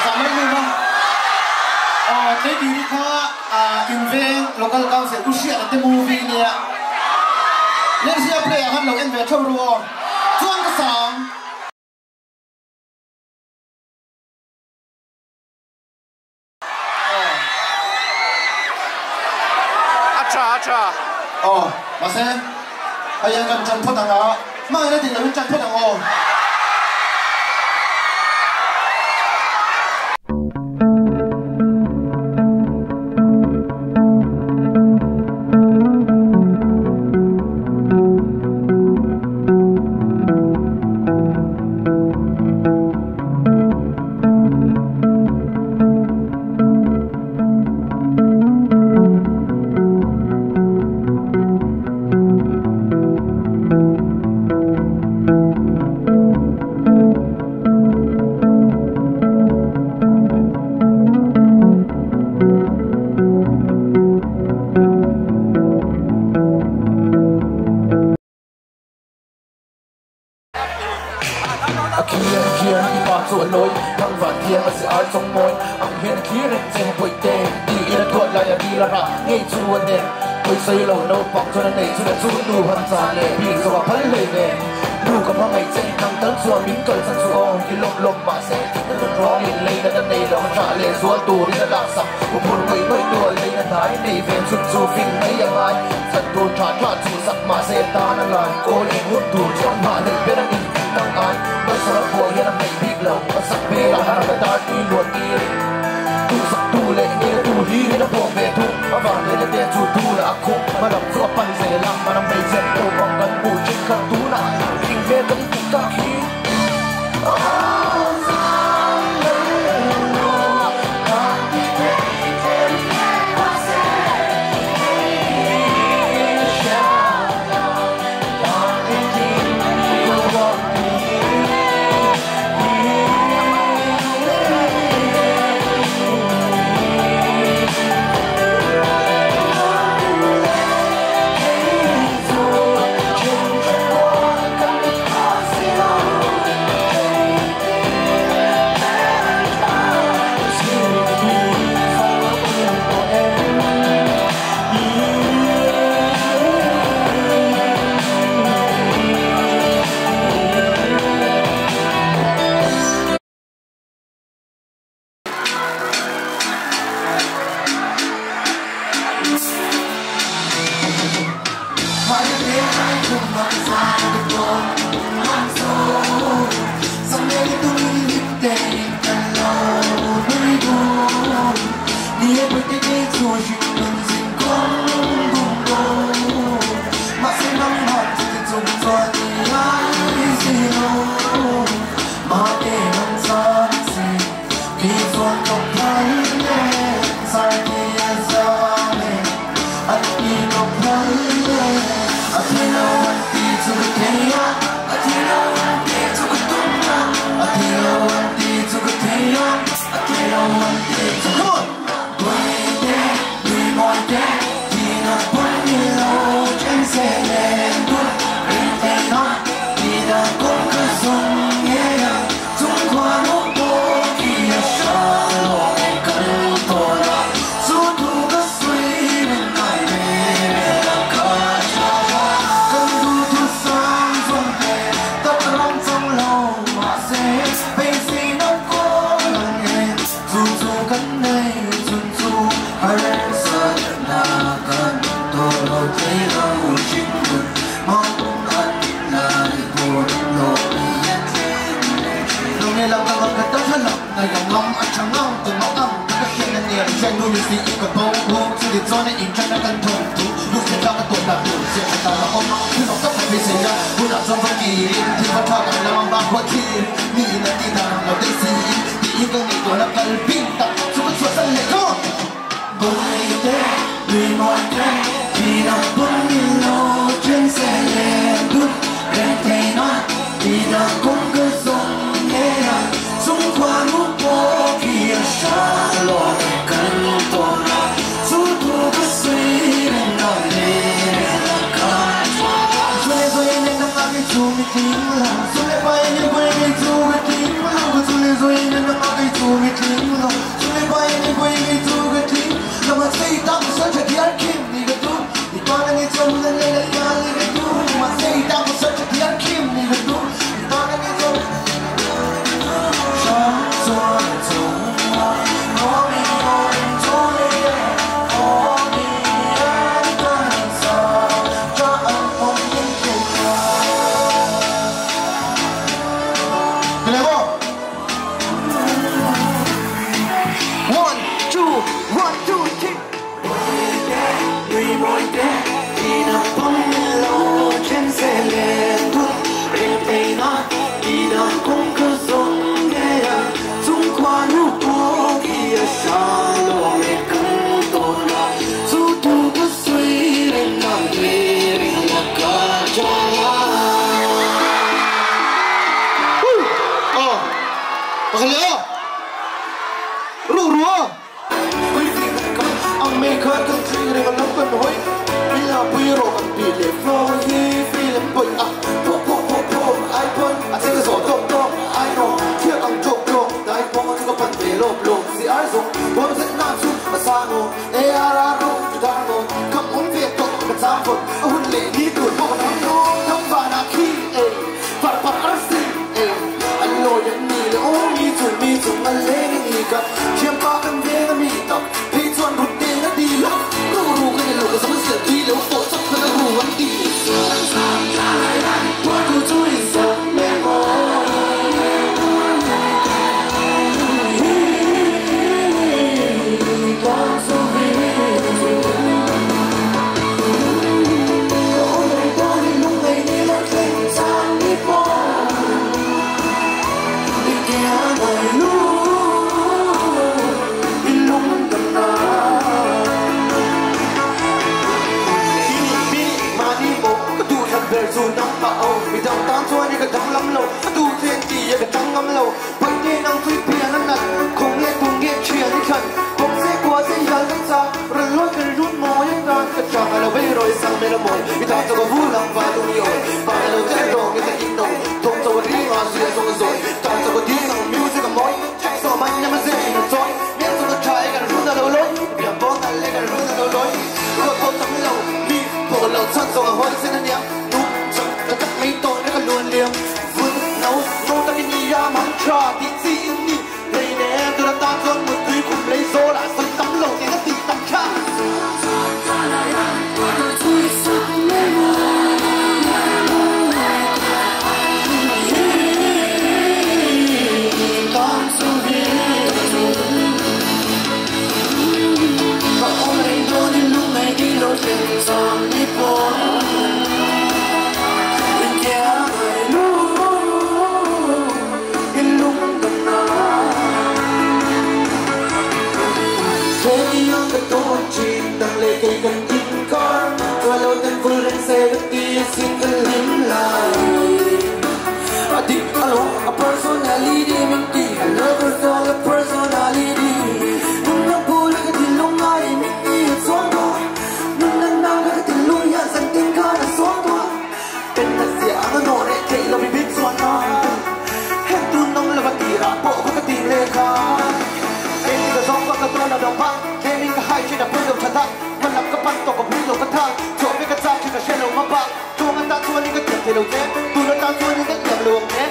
Sao mấy người không? Thế thì có invent local council cũng share cái movie này. Nên sẽ play hơn lâu invent trong rồi. Chuan cái song. Acha. Mà xem. Hay là cần chân thoát thằng đó. Mà cái này thì là chân thoát thằng hồ. Xây lầu nâu bọc cho nên này cho nên chút đủ hoàn toàn để bị rồi vào phấn lệ nè đủ cả bao ngày chạy thằng tấn xua miếng cởi sang xua khi lom mà sẽ nó còn rõ nhìn lấy nó này là trả lệ xua tù đi là đạp sập một buồn mấy mấy đùa lấy là thái này về xuân du phim mấy yang ai giật tuôn trả chủ sập mà sẽ ta nó lại cô lên hút tù trong mà để biết anh đi đang ai mới sau đó buồn hiện làm này biết lâu mà sắp về là hàng người ta đi luôn đi tu sắp tu lệ nghe tu đi nó buồn về tu mà vào đây là tiền chủ tu là aku mà làm khó pan dễ làm mà làm bày dẹp đồ bằng gần bù trên khăn tú lại kinh về cấm ta khí Hãy subscribe cho kênh Ghiền Mì Gõ để không bỏ lỡ những video hấp dẫn. 做个顶，路个做嘞做一年，他妈给做个顶，做嘞把一年过一给做个顶，那么谁当上这第二 king 你个赌，你把那个做的那个压力个赌，那么谁当上这第二 king 你个赌，你把那个做。上座走，我明我做嘞，我明爱的早，这安风烟天高。One, two, 3. Ang may country rin ang laban hoy Bila biro ang pili flow He feeling boy po iPhone at sige so dok I know Kaya ang joke dahil po ang mga pantilog Si Arzo Buwan sa nasu masano E araro Judarno Kam un vieto Katsapot Ahunli Nito Buwan ang no Nang banaki Para arsi Ano yan nila Oh me too Malengin ikap Siyempa kan din na mitak Pizwan rutin na dilak Ruru ka niya luka sa masya dilaw Totok ka na ruwan di Wago to isa memo Dù nắng bão vì đau tan xua như cái trăng lắm lâu tu thiên chỉ như cái trăng ngâm lâu vậy nên ông phi bia nó nặng không nghe chuyện đi khẩn không sẽ qua sẽ giờ rất xa rồi lối cái rút mò những gan cái trăng là bây rồi sang bên là mồi vì ta cho có vui lòng và đủ nhiều và là lâu thế rồi người ta in đầu thông cho đi mà suy cho cái rồi ta cho có đi thằng music cái mối chắc sao mà nhắm dễ nó chói biết cho nó trai cái rút ra đầu lối bị bó tay lên cái rút ra đầu lối rồi tôi thấm lâu đi bộ lâu chân rồi hơi sẽ nó nhắm mấy tôi đã còn luôn liềm vun nấu ta cái gì ra mắm trà thì gì nhỉ đây nè tôi đã tan con một túi cùng lấy số lại soi tắm lầu thì nó tìm tắm khác và hôm nay tôi đi lúc này đi lối trên giòn đi phố Lê cây cần chín con và lâu tên vui lên xe đất kia xin cần lính lại I think a personality mình đi I love her so a personality nhưng nó vui cái tình lúc ai mình đi xuống thôi nhưng lần nào cái tình lúc nhận dần tình ca là xuống thôi tên là dĩa nó nổi để chạy là mình biết xuống thôi hết tuôn nông là vật tỉ ra bộ có cái tình lê khá em thì là giống con tôi là đồng băng em mình cả hai chuyện là phương đồng chân thẳngมันรับกับปันตกกับพี่หลงกระทางโจมไม่กระจายที่กระเชนลงมาปะตัวมันตาตัวนี้ก็เจ็บที่เราเจ็บตัวนั้นตาตัวนี้ก็เจ็บลงแน่